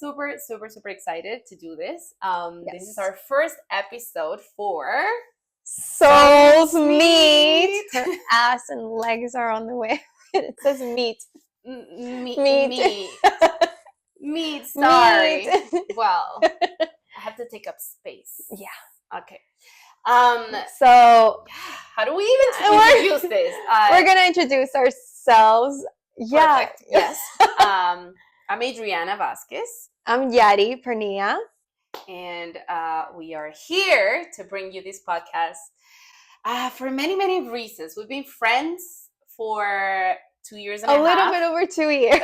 super, super, super excited to do this. This is Yes. our first episode for Souls Souls meet. Meet. Her ass and legs are on the way. It says meet. Meat. Sorry. Well, I have to take up space. Yeah. Okay. So how do we even introduce this? We're gonna introduce ourselves. Yeah. Perfect. Yes. I'm Adriana Vasquez. I'm Yadi Pernia. And we are here to bring you this podcast for many, many reasons. We've been friends for 2 years and a half. A little bit over 2 years.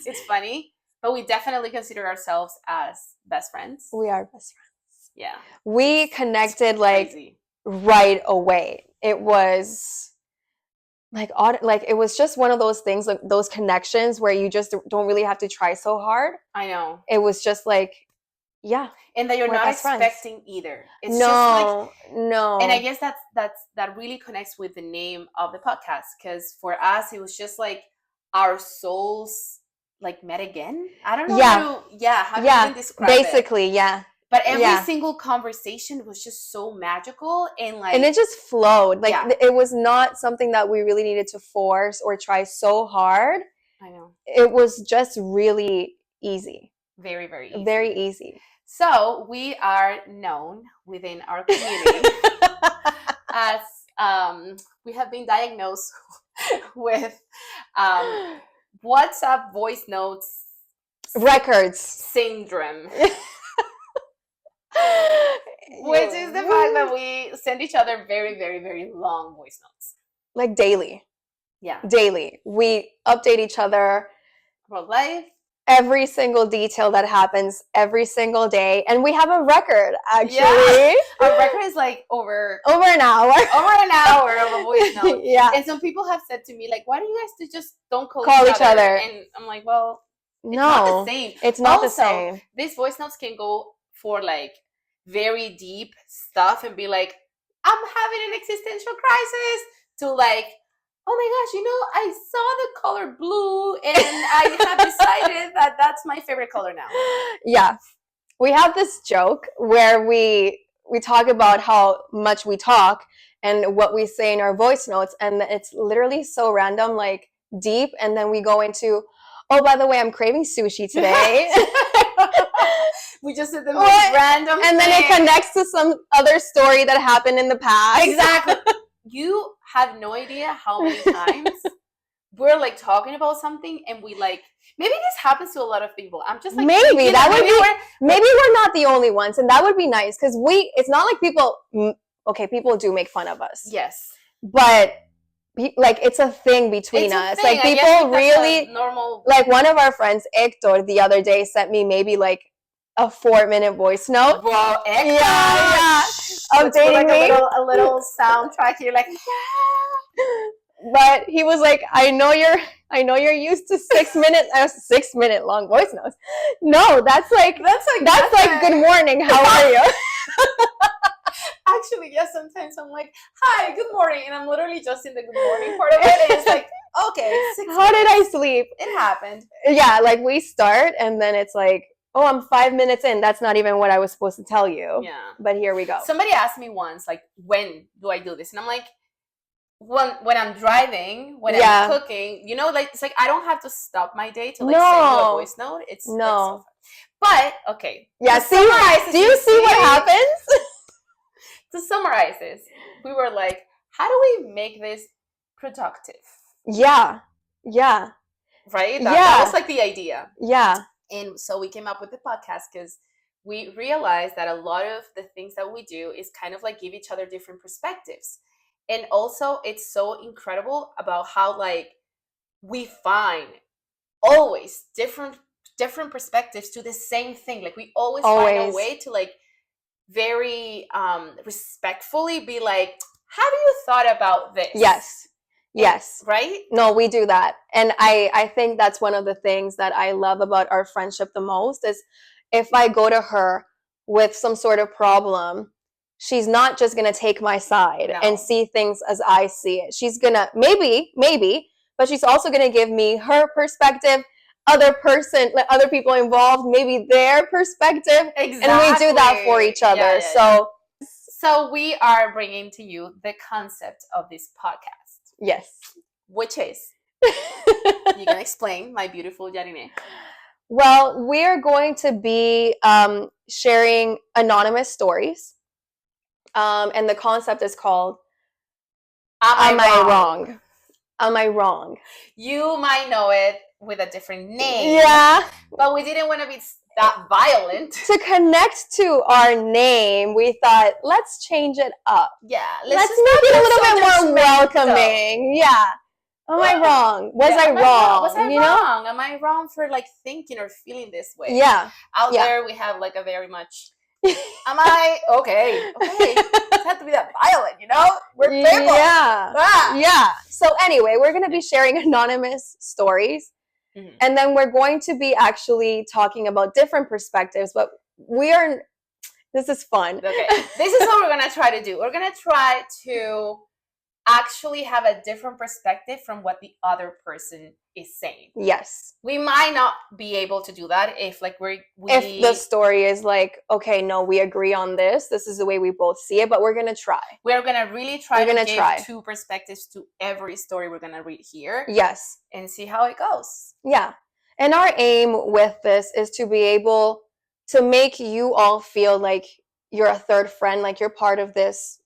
It's funny, but we definitely consider ourselves as best friends. We are best friends. Yeah. We connected like right away. It was like it was just one of those things, like those connections where you just don't really have to try so hard. I know. It was just like, yeah. And that you're not expecting friends. either. It's no. And I guess that really connects with the name of the podcast, because for us it was just like our souls like met again. I don't know how to even describe it. Basically, yeah. But every single conversation was just so magical and it just flowed. It was not something that we really needed to force or try so hard. I know. It was just really easy. Very, very easy. Very easy. So we are known within our community as we have been diagnosed with WhatsApp voice notes records syndrome. Which is the fact that we send each other very, very, very long voice notes. Like daily. Yeah. Daily. We update each other about life. Every single detail that happens every single day. And we have a record, actually. Yeah. Our record is like over an hour. Over an hour of a voice note. Yeah. And some people have said to me, like, why do you guys just don't call each other? And I'm like, well, it's no, not the same. It's not the same. These voice notes can go for like very deep stuff and be like, I'm having an existential crisis, to like, oh my gosh, I saw the color blue and I have decided that that's my favorite color now. Yeah. We have this joke where we talk about how much we talk and what we say in our voice notes, and it's literally so random, like deep, and then we go into, oh, by the way, I'm craving sushi today. We just said the most random and then it connects to some other story that happened in the past. Exactly. You have no idea how many times we're like talking about something and we like, maybe this happens to a lot of people. I'm just like, maybe we're not the only ones, and that would be nice, because it's not like people do make fun of us. Yes. But like, it's a thing between us. Like, people really normal. Like, one of our friends, Hector, the other day sent me maybe like a 4-minute voice note. Well, Hector. Yeah. Updating me. A little soundtrack. You're like, yeah. But he was like, I know you're used to 6-minute long voice notes. No, that's like good morning. How are you? Actually, yes, sometimes I'm like, hi, good morning. And I'm literally just in the good morning part of it. And it's like, okay. How did I sleep? It happened. Yeah, like we start and then it's like, oh, I'm 5 minutes in. That's not even what I was supposed to tell you. Yeah. But here we go. Somebody asked me once, like, when do I do this? And I'm like, when I'm driving, when I'm cooking, like, it's like I don't have to stop my day to like send you a voice note. It's no. Like, so but okay. Yeah. Do you see what happens? To summarize this, we were like, how do we make this productive? Yeah. Yeah. Right? That was like the idea. Yeah. And so we came up with the podcast because we realized that a lot of the things that we do is kind of like give each other different perspectives. And also it's so incredible about how like we find always different perspectives to the same thing. Like we always find a way to like very respectfully be like, have you thought about this? Yes. Right? No, we do that. And I think that's one of the things that I love about our friendship the most is if I go to her with some sort of problem, she's not just going to take my side and see things as I see it. She's going to, maybe, but she's also going to give me her perspective other person, like other people involved, maybe their perspective, Exactly. and we do that for each other. So we are bringing to you the concept of this podcast. Yes. Which is, you can explain, my beautiful Yarine. Well, we're going to be sharing anonymous stories. And the concept is called Am I Wrong? Am I Wrong? You might know it with a different name. Yeah. But we didn't want to be that violent. To connect to our name, we thought, let's change it up. Yeah. Let's make it a little bit more welcoming. Yeah. Am I wrong? Was I wrong? Was I wrong? Am I wrong for like thinking or feeling this way? Yeah. Out there we have like a very much am I okay? It had to be that violent, you know? We're people. Yeah. Yeah. So anyway, we're gonna be sharing anonymous stories. Mm-hmm. And then we're going to be actually talking about different perspectives, but this is fun. Okay. This is what we're gonna try to do. We're gonna try to actually have a different perspective from what the other person is saying. Yes. We might not be able to do that if like if the story is like, okay, no, we agree on this. This is the way we both see it, but we're going to try. We're going to really try to give two perspectives to every story we're going to read here. Yes. And see how it goes. Yeah. And our aim with this is to be able to make you all feel like you're a third friend, like you're part of this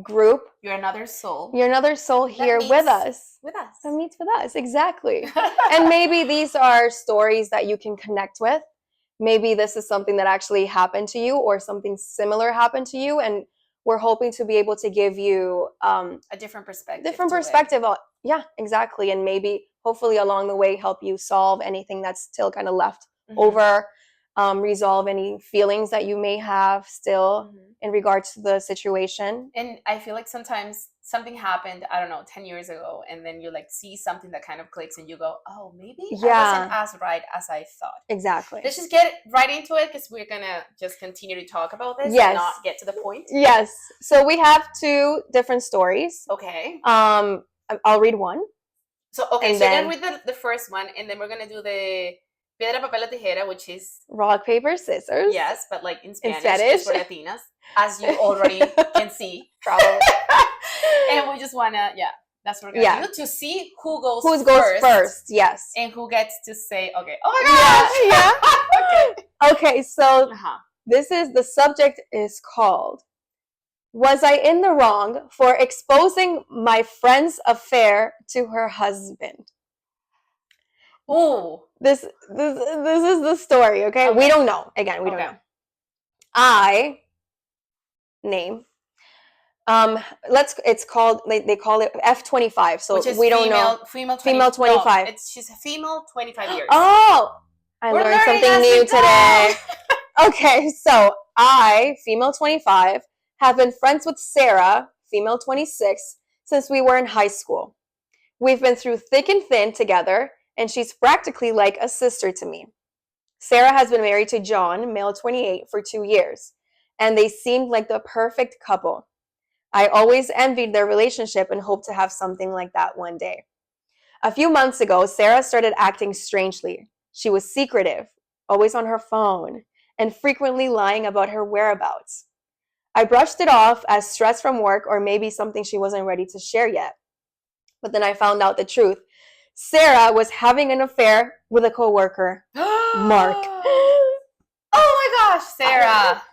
group. You're another soul. You're another soul here with us. That meets with us, exactly. And maybe these are stories that you can connect with. Maybe this is something that actually happened to you or something similar happened to you, and we're hoping to be able to give you a different perspective. Yeah, exactly. And maybe hopefully along the way help you solve anything that's still kind of left over, resolve any feelings that you may have still in regards to the situation. And I feel like sometimes something happened, I don't know, 10 years ago, and then you like see something that kind of clicks and you go, oh, maybe I wasn't as right as I thought. Exactly. Let's just get right into it because we're going to just continue to talk about this and not get to the point. Yes. So we have two different stories. Okay. I'll read one. So, okay, so you're going to read the first one, and then we're going to do the piedra, papel, tijera, which is rock, paper, scissors. Yes, but like in Spanish. For Latinas, as you already can see, probably. And we just want to, that's what we're going to do, to see who goes first. Yes. And who gets to say, okay, oh my gosh. Yeah. Okay, so the subject is called, was I in the wrong for exposing my friend's affair to her husband? Ooh. This is the story, okay? We don't know. Again, we don't know. It's called, they call it F25, so which is we don't know. Female 25. No, she's a female 25 years. Oh! I learned something new today. Okay, so I, female 25, have been friends with Sarah, female 26, since we were in high school. We've been through thick and thin together, and she's practically like a sister to me. Sarah has been married to John, male 28, for 2 years, and they seemed like the perfect couple. I always envied their relationship and hoped to have something like that one day. A few months ago, Sarah started acting strangely. She was secretive, always on her phone, and frequently lying about her whereabouts. I brushed it off as stress from work or maybe something she wasn't ready to share yet. But then I found out the truth. Sarah was having an affair with a coworker, Mark. Oh my gosh, Sarah.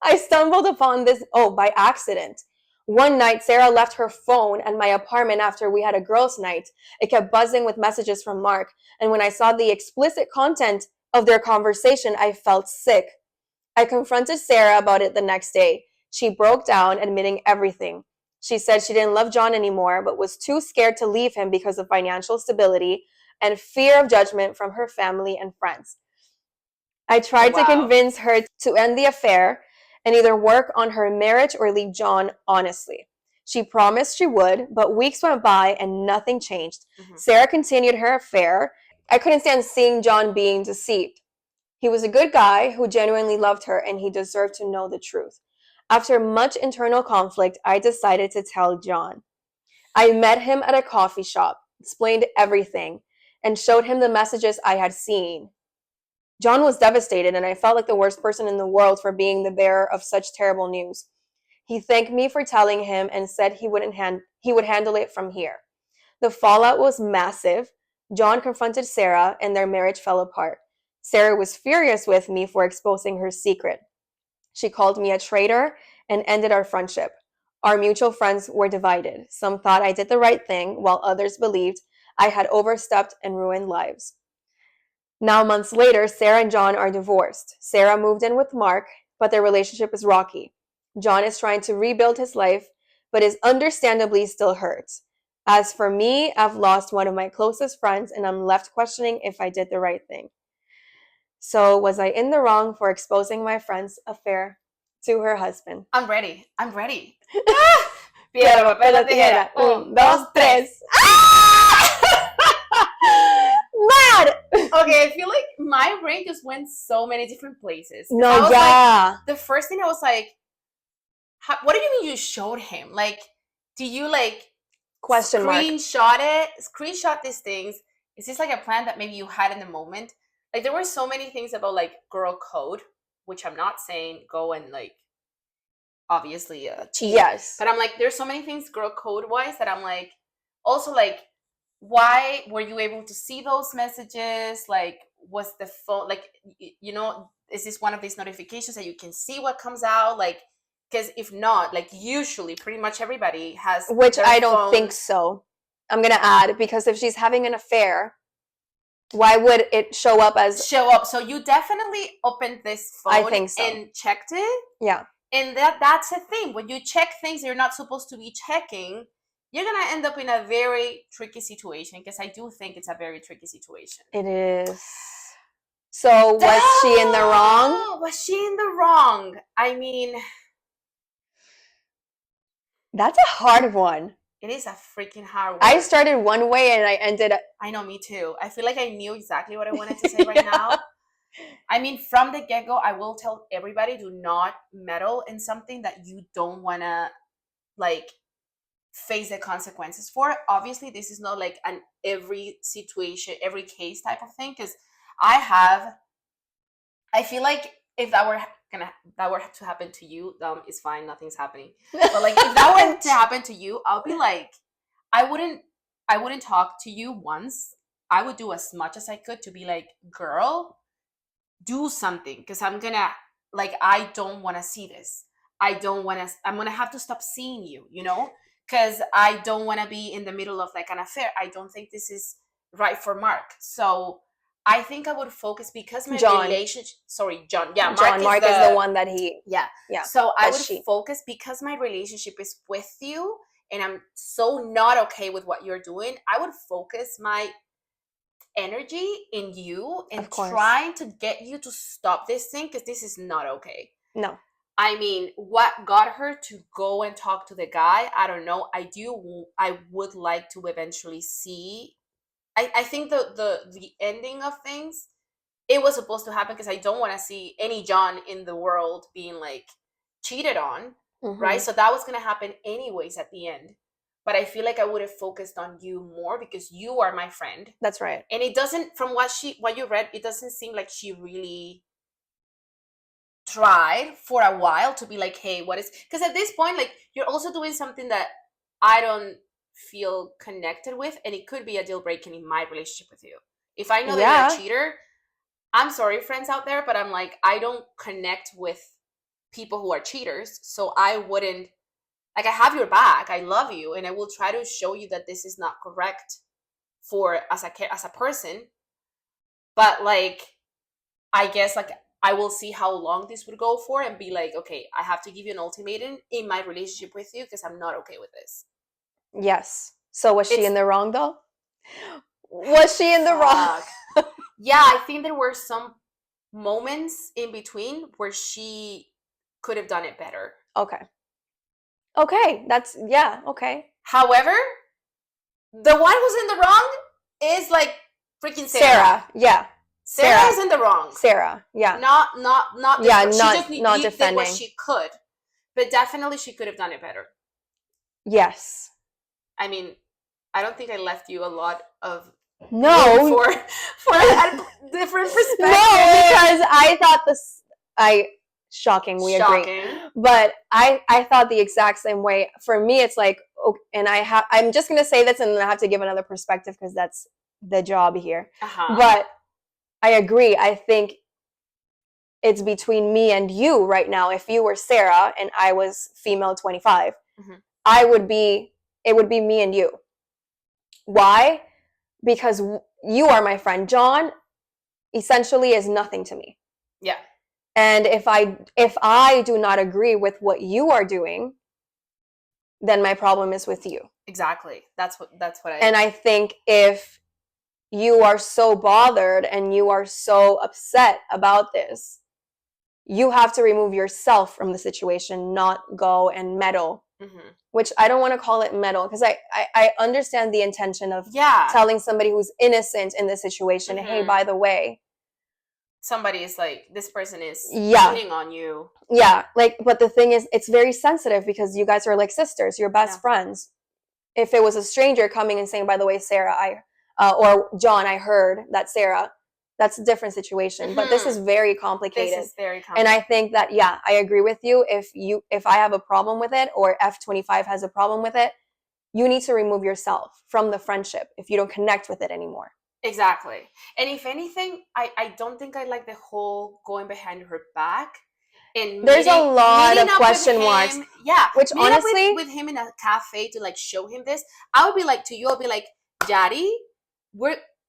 I stumbled upon this, by accident. One night, Sarah left her phone at my apartment after we had a girls' night. It kept buzzing with messages from Mark, and when I saw the explicit content of their conversation, I felt sick. I confronted Sarah about it the next day. She broke down, admitting everything. She said she didn't love John anymore, but was too scared to leave him because of financial stability and fear of judgment from her family and friends. I tried to convince her to end the affair and either work on her marriage or leave John honestly. She promised she would, but weeks went by and nothing changed. Sarah continued her affair. I couldn't stand seeing John being deceived. He was a good guy who genuinely loved her, and he deserved to know the truth. After much internal conflict, I decided to tell John. I met him at a coffee shop, explained everything, and showed him the messages I had seen. John was devastated, and I felt like the worst person in the world for being the bearer of such terrible news. He thanked me for telling him and said he would handle it from here. The fallout was massive. John confronted Sarah, and their marriage fell apart. Sarah was furious with me for exposing her secret. She called me a traitor and ended our friendship. Our mutual friends were divided. Some thought I did the right thing, while others believed I had overstepped and ruined lives. Now, months later, Sarah and John are divorced. Sarah moved in with Mark, but their relationship is rocky. John is trying to rebuild his life, but is understandably still hurt. As for me, I've lost one of my closest friends, and I'm left questioning if I did the right thing. So, was I in the wrong for exposing my friend's affair to her husband? I'm ready. Piedra, papel, o tijera. Un, dos, tres. Mad! Okay, I feel like my brain just went so many different places. No, yeah. Like, the first thing I was like, what do you mean you showed him? Like, do you like Question mark. Screenshot these things? Is this like a plan that maybe you had in the moment? Like, there were so many things about like girl code, which I'm not saying go and like obviously cheat. Yes. But I'm like, there's so many things girl code wise that I'm like, also like, why were you able to see those messages? Like, was the phone like, is this one of these notifications that you can see what comes out? Like, because if not, like, usually pretty much everybody has, which I don't think so. I'm gonna add, because if she's having an affair, why would it show up? So you definitely opened this phone, I think so, and checked it. Yeah. And that's the thing. When you check things you're not supposed to be checking, you're going to end up in a very tricky situation, because I do think it's a very tricky situation. It is. So was she in the wrong? Was she in the wrong? I mean, that's a hard one. It is a freaking hard one. I started one way and I ended up... I know, me too. I feel like I knew exactly what I wanted to say right now. I mean, from the get-go, I will tell everybody, do not meddle in something that you don't want to, like, face the consequences for. Obviously, this is not like an every situation, every case type of thing, because I feel like if that were to happen to you, it's fine, nothing's happening. But like, if that were to happen to you, I'll be like, I wouldn't talk to you once. I would do as much as I could to be like, girl, do something, because I'm gonna, like, I don't want to see this. I'm gonna have to stop seeing you, because I don't want to be in the middle of like an affair. I don't think this is right for Mark. So I think I would focus, because my relationship, John. Yeah, Mark is the one that he, yeah. So I would focus, because my relationship is with you and I'm so not okay with what you're doing. I would focus my energy in you and trying to get you to stop this thing, because this is not okay. No. I mean, what got her to go and talk to the guy, I don't know. I would like to eventually see. I think the ending of things, it was supposed to happen, because I don't want to see any John in the world being like cheated on, right? So that was going to happen anyways at the end. But I feel like I would have focused on you more, because you are my friend. That's right. And it doesn't, from what you read, it doesn't seem like she really tried for a while to be like, hey, what is, because at this point, like, you're also doing something that I don't feel connected with, and it could be a deal breaker in my relationship with you. If I know that you're a cheater, I'm sorry, friends out there, but I'm like, I don't connect with people who are cheaters, so I wouldn't, like, I have your back, I love you, and I will try to show you that this is not correct for as a person. But like, I guess, like, I will see how long this would go for and be like, okay, I have to give you an ultimatum in my relationship with you, because I'm not okay with this. Yes. So was she in the wrong, though? Was she in the wrong? Yeah, I think there were some moments in between where she could have done it better. Okay, that's, yeah, okay. However, the one who's in the wrong is like freaking Sarah. Yeah. Sarah is in the wrong. Sarah, yeah. Not yeah, she not just defending. Did what she could, but definitely she could have done it better. Yes. I mean, I don't think I left you a lot of No, for a different perspective. No, because I thought shocking, we Shocking. agree. But I thought the exact same way. For me, it's like, and I'm just going to say this and then I have to give another perspective because that's the job here. But I agree. I think it's between me and you right now. If you were Sarah and I was female 25, it would be me and you. Why? Because you are my friend. John essentially is nothing to me. Yeah. And if I do not agree with what you are doing, then my problem is with you. Exactly. That's what And I think if you are so bothered and you are so upset about this, you have to remove yourself from the situation, not go and meddle. Mm-hmm. Which I don't want to call it meddle because I understand the intention of telling somebody who's innocent in this situation, hey, by the way, somebody is like, this person is cheating on you. Yeah, like, but the thing is, it's very sensitive because you guys are like sisters, you're best friends. If it was a stranger coming and saying, by the way, Sarah, or John, I heard that Sarah, that's a different situation. Mm-hmm. But this is very complicated. This is very complicated. And I think that, I agree with you. If I have a problem with it or F25 has a problem with it, you need to remove yourself from the friendship if you don't connect with it anymore. Exactly. And if anything, I don't think I like the whole going behind her back. And there's a lot of question marks. Yeah. Which honestly, with him in a cafe to like show him this, I would be like to you, I'll be like, Daddy,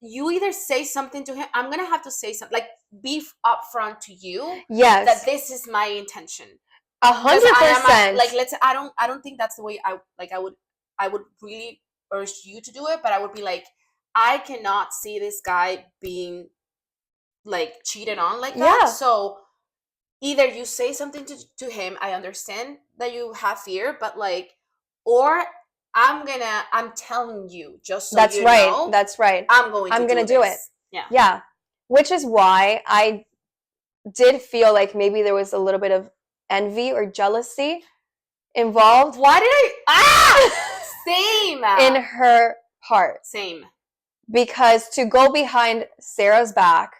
you either say something to him. I'm gonna have to say something, like be upfront to you. Yes. That this is my intention. 100%. Like I don't think that's the way I would really urge you to do it, but I would be like, I cannot see this guy being like cheated on like that. Yeah. So either you say something to him, I understand that you have fear, but like, or I'm telling you, just so that's you right. know. That's right. I'm gonna do it. Yeah. Yeah. Which is why I did feel like maybe there was a little bit of envy or jealousy involved. Why did same in her part. Same. Because to go behind Sarah's back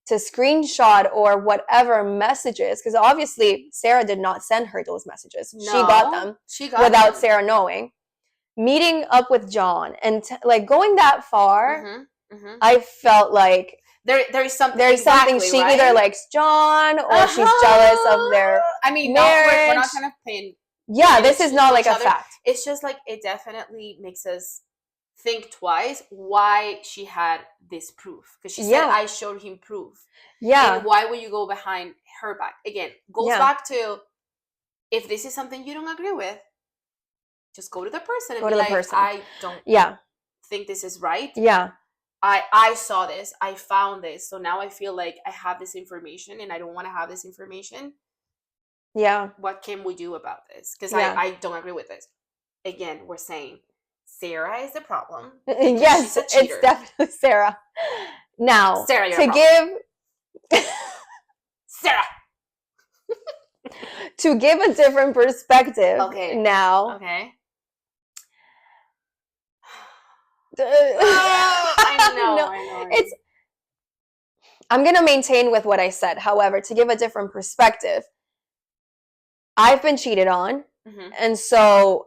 to screenshot or whatever messages, because obviously Sarah did not send her those messages. No, she got them without Sarah knowing. Meeting up with John and like going that far, I felt like there's something. She either likes John or she's jealous of their marriage. We're not trying to pin. Yeah, this is not like a fact. It's just like it definitely makes us think twice why she had this proof, because she said I showed him proof. Yeah. And why would you go behind her back? Again, goes back to, if this is something you don't agree with, just go to the person and be like, I don't think this is right. Yeah. I saw this, I found this, so now I feel like I have this information and I don't want to have this information. Yeah. What can we do about this? Because I don't agree with this. Again, we're saying Sarah is the problem. Yes, it's definitely Sarah. Now, Sarah, Sarah. To give a different perspective. Okay. Now. Okay. I know. I'm going to maintain with what I said. However, to give a different perspective, I've been cheated on. Mm-hmm.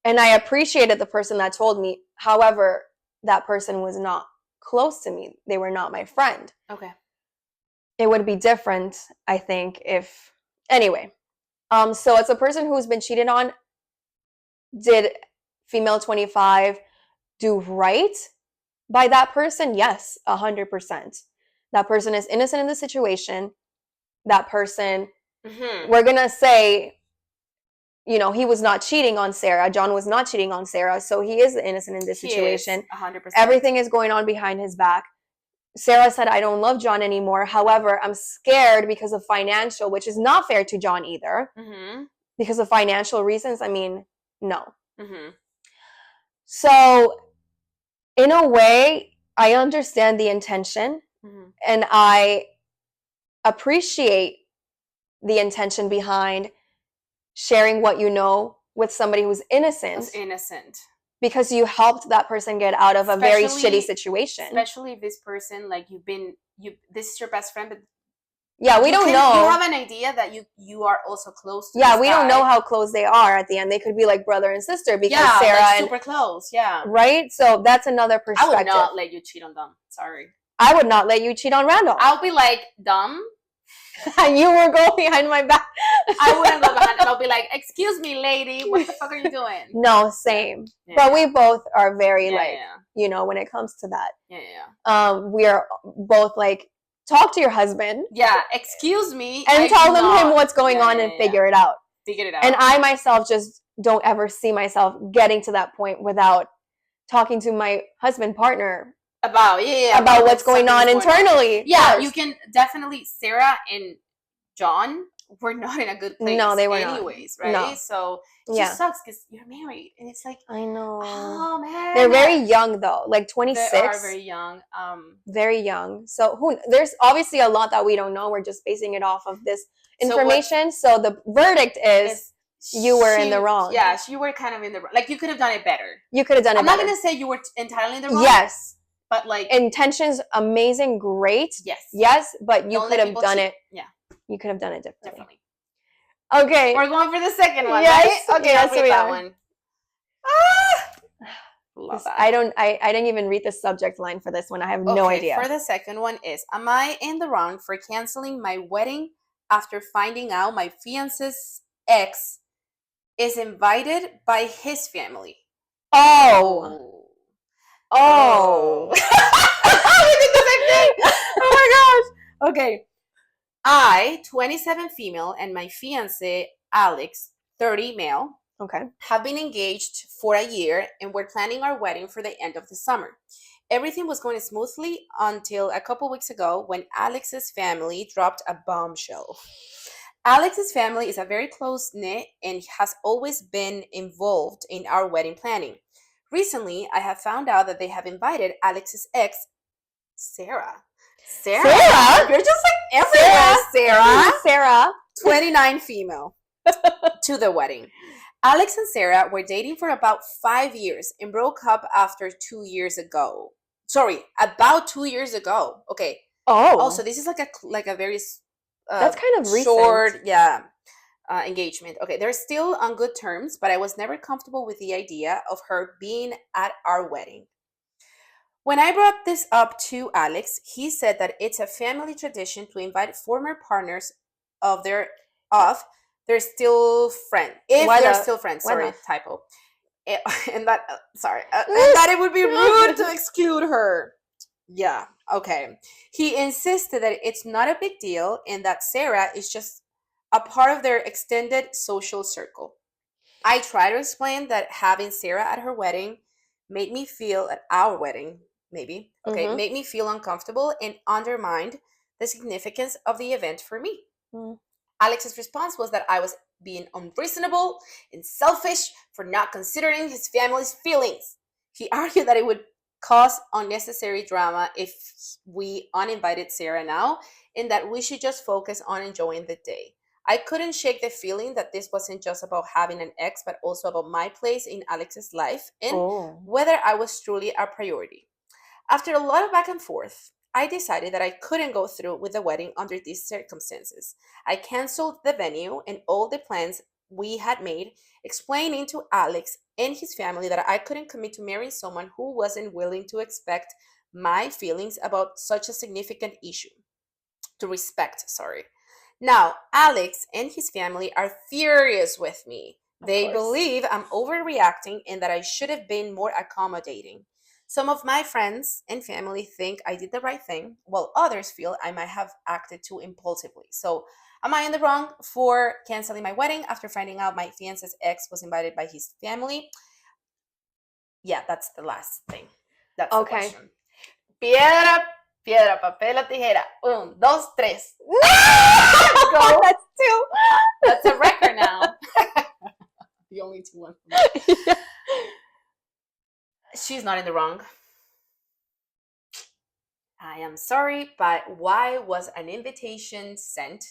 And I appreciated the person that told me. However, that person was not close to me. They were not my friend. Okay. It would be different, I think, if... Anyway. So it's a person who's been cheated on. Did female 25 do right by that person? Yes, 100%. That person is innocent in the situation. That person, we're going to say, he was not cheating on Sarah. John was not cheating on Sarah. So he is innocent in this situation. 100%. Everything is going on behind his back. Sarah said, I don't love John anymore. However, I'm scared because of financial, which is not fair to John either. Mm-hmm. Because of financial reasons. I mean, no. Mm-hmm. So, in a way, I understand the intention. Mm-hmm. And I appreciate the intention behind sharing what you know with somebody who's innocent. because you helped that person get out of a very shitty situation. Especially if this person, like, this is your best friend, but yeah, we don't know. You have an idea that you are also close to. Yeah, we don't know how close they are at the end. They could be like brother and sister because Sarah like super close. Yeah, right. So that's another perspective. I would not let you cheat on them. Sorry, I would not let you cheat on Randall. I'll be like, dumb. You will go behind my back. I wouldn't go behind him. I'll be like, excuse me, lady, what the fuck are you doing? No, same. Yeah. But we both are very you know, when it comes to that. Yeah. We are both like, talk to your husband. Yeah, excuse me. And tell him what's going on and figure it out. Figure it out. And I myself just don't ever see myself getting to that point without talking to my husband, partner, about what's going on internally. Yeah, you can definitely. Sarah and John were not in a good place. No, they were anyways, not. Right? No. So it just sucks because you're married, and it's like, I know. Oh man, they're very young though, like 26. They are very young. Very young. So there's obviously a lot that we don't know. We're just basing it off of this information. So the verdict is. You were in the wrong. Yeah, you were kind of in the wrong. Like, you could have done it better. You could have done it better. I'm not going to say you were entirely in the wrong. Yes. But, like... intentions, amazing, great. Yes. Yes, but you could have done it. Yeah. You could have done it differently. Definitely. Okay. We're going for the second one, yes. Right? Okay, yes, I'll read that one. Love that. I didn't even read the subject line for this one. I have no idea. For the second one is, am I in the wrong for canceling my wedding after finding out my fiance's ex is invited by his family? Oh. We did the same thing. Oh my gosh. Okay. I, 27 female, and my fiance, Alex, 30 male, have been engaged for a year, and we're planning our wedding for the end of the summer. Everything was going smoothly until a couple weeks ago when Alex's family dropped a bombshell. Alex's family is a very close-knit and has always been involved in our wedding planning. Recently, I have found out that they have invited Alex's ex, Sarah. Sarah? You're just like everywhere, Sarah. 29 female, to the wedding. Alex and Sarah were dating for about 5 years and broke up after 2 years ago. Sorry, about 2 years ago. Okay. Oh. So this is like a very... that's kind of recent. Short, engagement. Okay, they're still on good terms, but I was never comfortable with the idea of her being at our wedding. When I brought this up to Alex, he said that it's a family tradition to invite former partners of their still friends. If they're still friends, sorry, typo. And that, and that it would be rude to exclude her. Yeah, okay. He insisted that it's not a big deal and that Sarah is just a part of their extended social circle. I tried to explain that having Sarah at her wedding made me feel, at our wedding, maybe, made me feel uncomfortable and undermined the significance of the event for me. Alex's response was that I was being unreasonable and selfish for not considering his family's feelings. He argued that it would cause unnecessary drama if we uninvited Sarah now, and that we should just focus on enjoying the day. I couldn't shake the feeling that this wasn't just about having an ex, but also about my place in Alex's life and whether I was truly a priority. After a lot of back and forth, I decided that I couldn't go through with the wedding under these circumstances. I canceled the venue and all the plans we had made, explaining to Alex and his family that I couldn't commit to marrying someone who wasn't willing to respect my feelings about such a significant issue. Now, Alex and his family are furious with me. They believe I'm overreacting and that I should have been more accommodating. Some of my friends and family think I did the right thing, while others feel I might have acted too impulsively. So, am I in the wrong for canceling my wedding after finding out my fiance's ex was invited by his family? Yeah, that's the last thing. That's the question. Piedra, papel o tijera. 1, 2, 3. Go. That's 2. That's a record now. The only 2 ones. Yeah. She's not in the wrong. I am sorry, but why was an invitation sent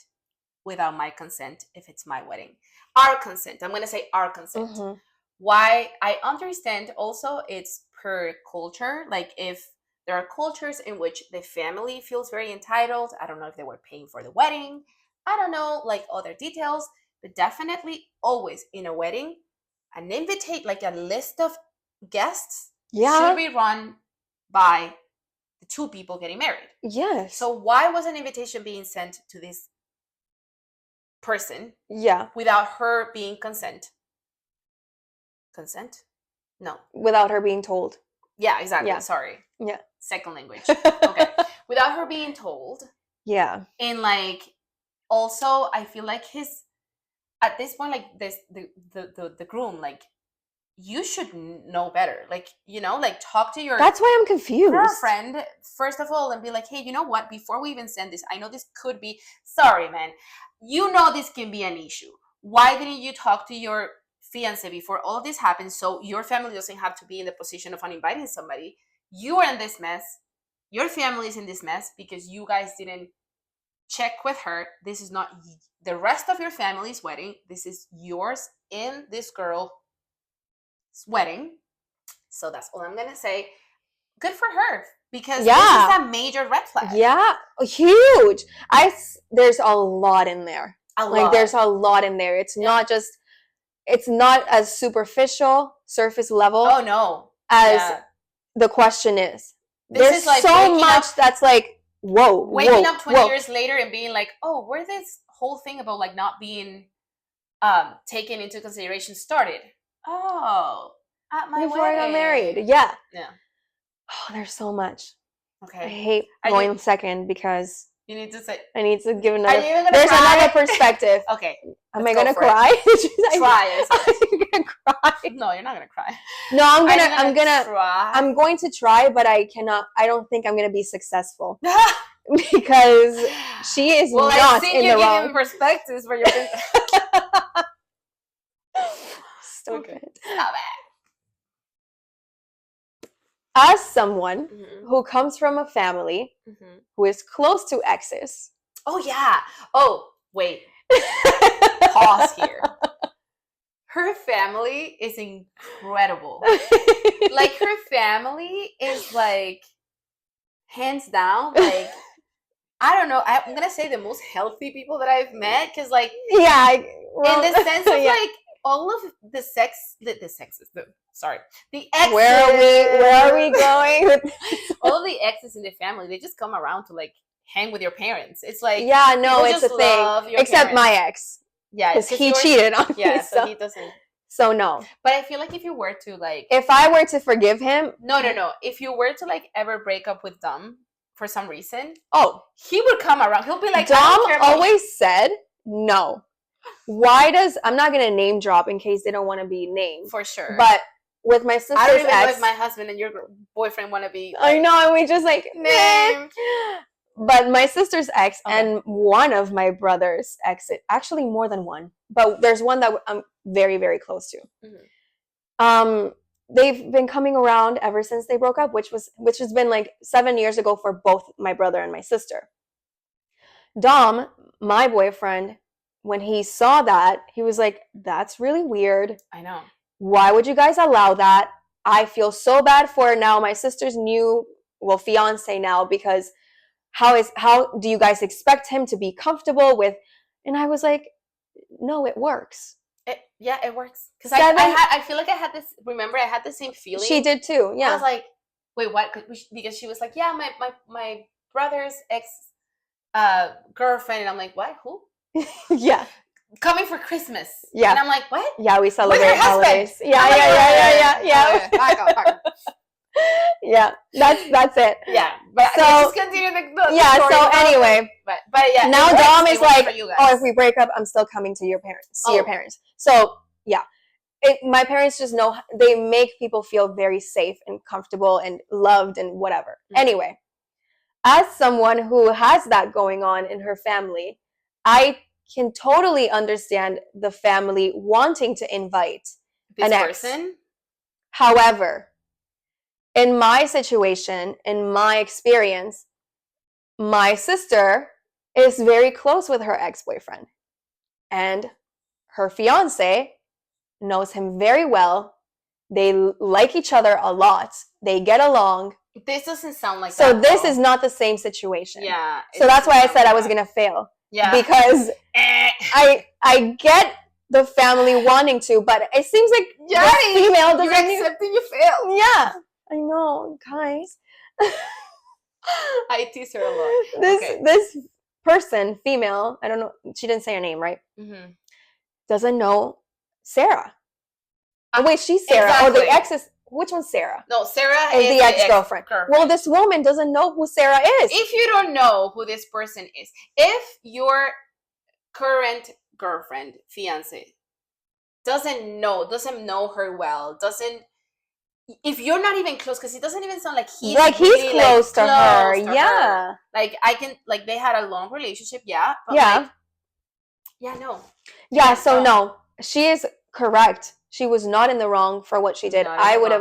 without my consent if it's my wedding? Our consent. I'm going to say our consent. why I understand also it's per culture. Like if there are cultures in which the family feels very entitled. I don't know if they were paying for the wedding. I don't know, like other details, but definitely always in a wedding, an invitate like a list of guests should Yeah. be run by the two people getting married. Yes. So why was an invitation being sent to this person Yeah. without her being consent? No. Without her being told. Yeah, exactly. Yeah. Sorry. Yeah. Second language. Okay. Without her being told. Yeah. And like also I feel like his at this point, like this the groom, like you should know better. Like, you know, like talk to your That's why I'm confused. girlfriend first of all and be like, hey, you know what, before we even send this, I know this could be, sorry man, you know this can be an issue. Why didn't you talk to your fiance before all of this happens, so your family doesn't have to be in the position of uninviting somebody? You are in this mess, your family is in this mess because you guys didn't check with her. This is not the rest of your family's wedding, this is yours and this girl's wedding. So that's all I'm gonna say. Good for her, because this is a major red flag. Yeah, huge. There's a lot in there. There's a lot in there. It's not just, it's not as superficial, surface level. Oh no. As the question is. This There's is like so much that's like, whoa, waking up 20 years later and being like, oh, where this whole thing about like not being taken into consideration started. Oh, at my before I got wedding. married. Yeah. Yeah. Oh, there's so much. Okay. I hate going second because you need to say. I need to give another. There's another perspective. Okay. Am I gonna cry? Try. You're gonna cry. No, you're not gonna cry. No, I'm gonna try. I'm going to try, but I cannot. I don't think I'm gonna be successful because she is not in the wrong. Perspectives for your. Stupid. Stop it. As someone who comes from a family who is close to exes. Oh, yeah. Oh, wait. Pause here. Her family is incredible. Like, her family is, like, hands down, like, I don't know. I'm going to say the most healthy people that I've met. Because, like, in the sense of, like, all of the sexes, the exes. Where are we going with all of the exes in the family, they just come around to like hang with your parents. It's like, yeah, no, it's a thing. Except parents. My ex. Yeah, because he cheated on me. Yeah, so he doesn't. So no. But I feel like if you were to like, if I were to forgive him, no. If you were to like ever break up with Dom for some reason, he would come around. He'll be like, Dom always said no. Why does, I'm not going to name drop in case they don't want to be named. For sure. But with my sister's ex. I don't even know if my husband and your boyfriend want to be. Like, I know, and we just like, name. But my sister's ex and one of my brother's ex, actually more than one, but there's one that I'm very, very close to. They've been coming around ever since they broke up, which has been like 7 years ago for both my brother and my sister. Dom, my boyfriend, when he saw that, he was like, that's really weird. I know. Why would you guys allow that? I feel so bad for now my sister's fiance now, because how do you guys expect him to be comfortable with? And I was like, no, it works. It works. Because I feel like I had this, remember, I had the same feeling. She did too, yeah. I was like, wait, what? Because she was like, yeah, my brother's ex girlfriend. And I'm like, what? Who? Yeah. Coming for Christmas. Yeah. And I'm like, what? Yeah, we celebrate holidays. Yeah. Back up. Yeah, that's it. Yeah, but so just continue the story. So anyway, but yeah. Now Dom is like, if we break up, I'm still coming to your parents. See your parents. So yeah, my parents just know, they make people feel very safe and comfortable and loved and whatever. Anyway, as someone who has that going on in her family, I can totally understand the family wanting to invite this an ex. person. However, in my situation, in my experience, my sister is very close with her ex-boyfriend, and her fiance knows him very well. They like each other a lot. They get along. This doesn't sound like so that. So this though. is not the same situation. Yeah. So that's why I said I was going to fail. Yeah. Because I get the family wanting to, but it seems like the female doesn't. You're accepting you failed. Yeah. I know, guys. I tease her a lot. This person, female, I don't know, she didn't say her name, right? Mm-hmm. Doesn't know Sarah. Oh, wait, she's Sarah. Exactly. Or the ex is, which one's Sarah? No, Sarah is the ex-girlfriend. Well, this woman doesn't know who Sarah is. If you don't know who this person is, if your current girlfriend, fiance, doesn't know her well, if you're not even close, because it doesn't even sound like he's really, close to her. Yeah. Like they had a long relationship, yeah. But yeah. No. Yeah, so no. She is correct. She was not in the wrong for what she did. I would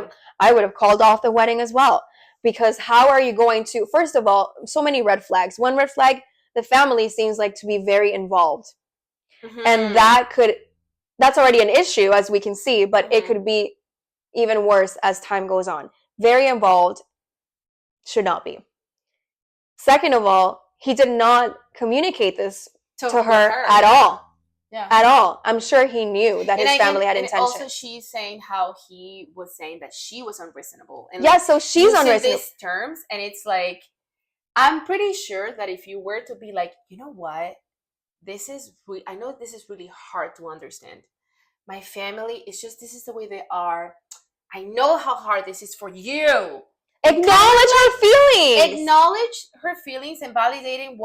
have called off the wedding as well. Because how are you going to, first of all, so many red flags. One red flag, the family seems like to be very involved. Mm-hmm. And that's already an issue, as we can see, but it could be even worse as time goes on. Very involved, should not be. Second of all, he did not communicate this to her at all. Yeah. At all. I'm sure he knew that his family had intention. And also she's saying how he was saying that she was unreasonable. And so she's unreasonable. These terms, and it's like, I'm pretty sure that if you were to be like, you know what, I know this is really hard to understand. My family is just, this is the way they are. I know how hard this is for you. Acknowledge her feelings. Acknowledge her feelings and validating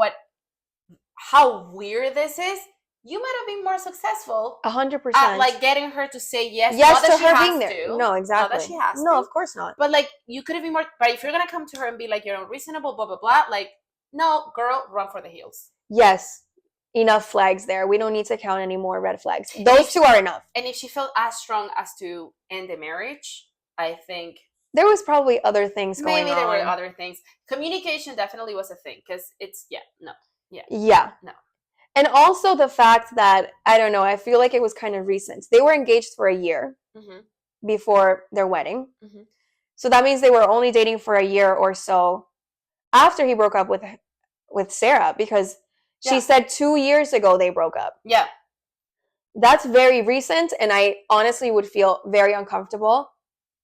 how weird this is. You might have been more successful 100% at like getting her to say yes to her being there. No, exactly. Not that she has to. No, of course not. But like, you could have been more. But if you're gonna come to her and be like, you're unreasonable, blah blah blah, like, no, girl, run for the hills. Yes, enough flags there. We don't need to count any more red flags. Those two are enough. And if she felt as strong as to end the marriage, I think there was probably other things going on. Maybe there were other things. Communication definitely was a thing, because it's no. And also the fact that, I don't know, I feel like it was kind of recent. They were engaged for a year before their wedding. Mm-hmm. So that means they were only dating for a year or so after he broke up with Sarah, because she said 2 years ago they broke up. Yeah. That's very recent, and I honestly would feel very uncomfortable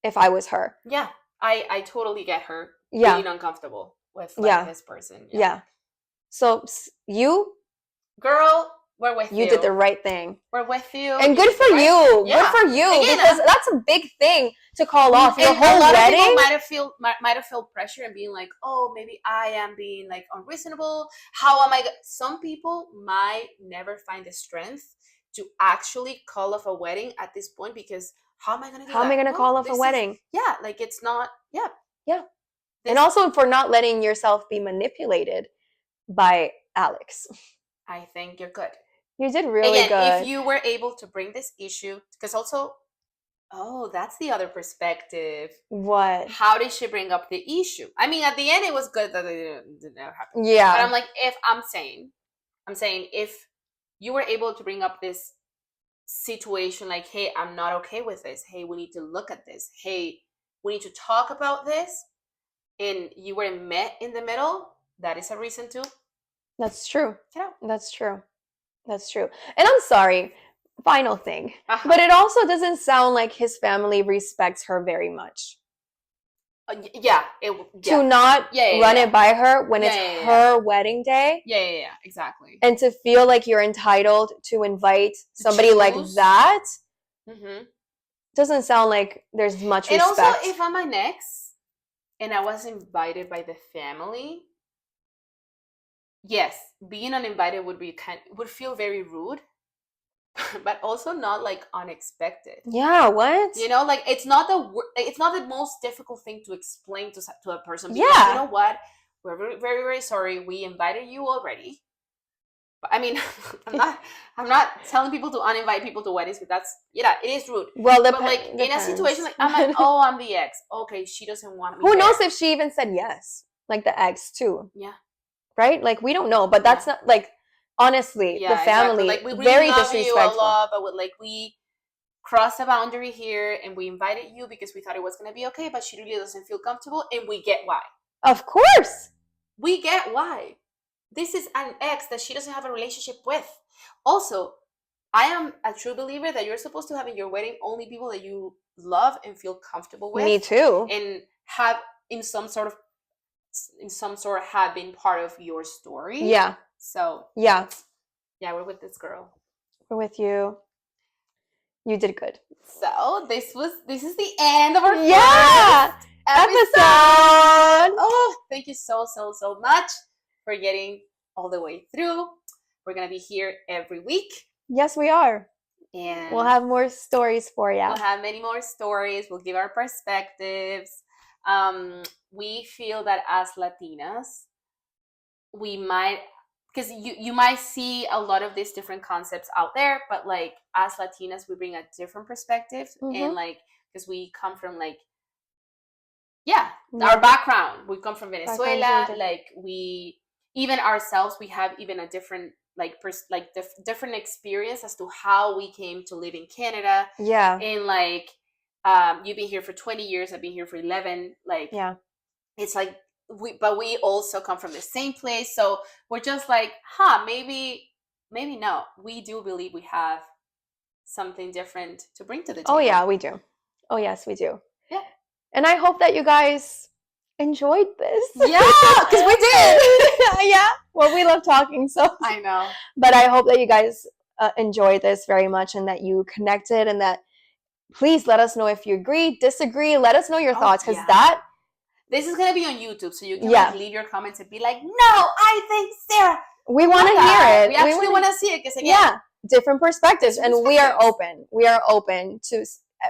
if I was her. Yeah. I totally get her being uncomfortable with this person. Yeah. So you... Girl, we're with you. You did the right thing. We're with you. And good for you. Yeah. Good for you. Again, because that's a big thing to call off your whole wedding. Of people might have felt pressure and being like, oh, maybe I am being like unreasonable. How am I? Some people might never find the strength to actually call off a wedding at this point, because how am I going to do that? How am I going to call off a wedding? Like it's not. Yeah. And also for not letting yourself be manipulated by Alex. I think you're good. You did really good. If you were able to bring this issue, because also, that's the other perspective. What? How did she bring up the issue? I mean, at the end, it was good that it didn't happen. Yeah. But I'm like, I'm saying, if you were able to bring up this situation, like, hey, I'm not okay with this. Hey, we need to look at this. Hey, we need to talk about this. And you were met in the middle. That is a reason to. That's true. Yeah. That's true. And I'm sorry, final thing. But it also doesn't sound like his family respects her very much. To not run it by her when it's her wedding day. Yeah, exactly. And to feel like you're entitled to invite somebody like that. Mm-hmm. Doesn't sound like there's much respect. And also, if I'm an ex and I was invited by the family, yes, being uninvited would feel very rude, but also not like unexpected. Yeah, what? You know, like it's not the most difficult thing to explain to a person. Because, you know what? We're very, very, very sorry. We invited you already. But, I mean, I'm not telling people to uninvite people to weddings, but it is rude. Well, but like in a situation like, I'm like, oh, I'm the ex. Okay, she doesn't want me. Who knows if she even said yes? Like the ex too. Yeah. Right? Like, we don't know, but that's not, like, honestly, the family, exactly. Like, we really very love disrespectful. You a lot, but crossed a boundary here and we invited you because we thought it was going to be okay, but she really doesn't feel comfortable, and we get why. Of course. We get why. This is an ex that she doesn't have a relationship with. Also, I am a true believer that you're supposed to have in your wedding only people that you love and feel comfortable with. Me too. And have in some sort have been part of your story. Yeah. So yeah, we're with this girl. We're with you. You did good. So this is the end of our episode. Oh, thank you so much for getting all the way through. We're gonna be here every week. Yes, we are. And we'll have more stories for you. We'll have many more stories. We'll give our perspectives. We feel that as Latinas, we might, because you might see a lot of these different concepts out there, but like as Latinas, we bring a different perspective. And like, because we come from like, our background, we come from Venezuela. Like we, even ourselves, we have even a different different experience as to how we came to live in Canada. Yeah. And like, you've been here for 20 years, I've been here for 11. Like, it's like, but we also come from the same place. So we're just like, maybe no. We do believe we have something different to bring to the table. Oh yeah, we do. Oh yes, we do. Yeah. And I hope that you guys enjoyed this. Yeah, because we did. Yeah. Well, we love talking, so I know. But I hope that you guys enjoyed this very much, and that you connected, and that please let us know if you agree, disagree. Let us know your thoughts, because this is gonna be on YouTube, so you can like leave your comments and be like, "No, I think Sarah." We want to hear it. We actually want to see it, because again, different perspectives, and we are open. We are open to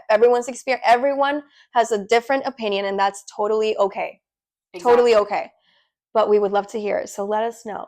everyone's experience. Everyone has a different opinion, and that's totally okay. Exactly. Totally okay. But we would love to hear it, so let us know.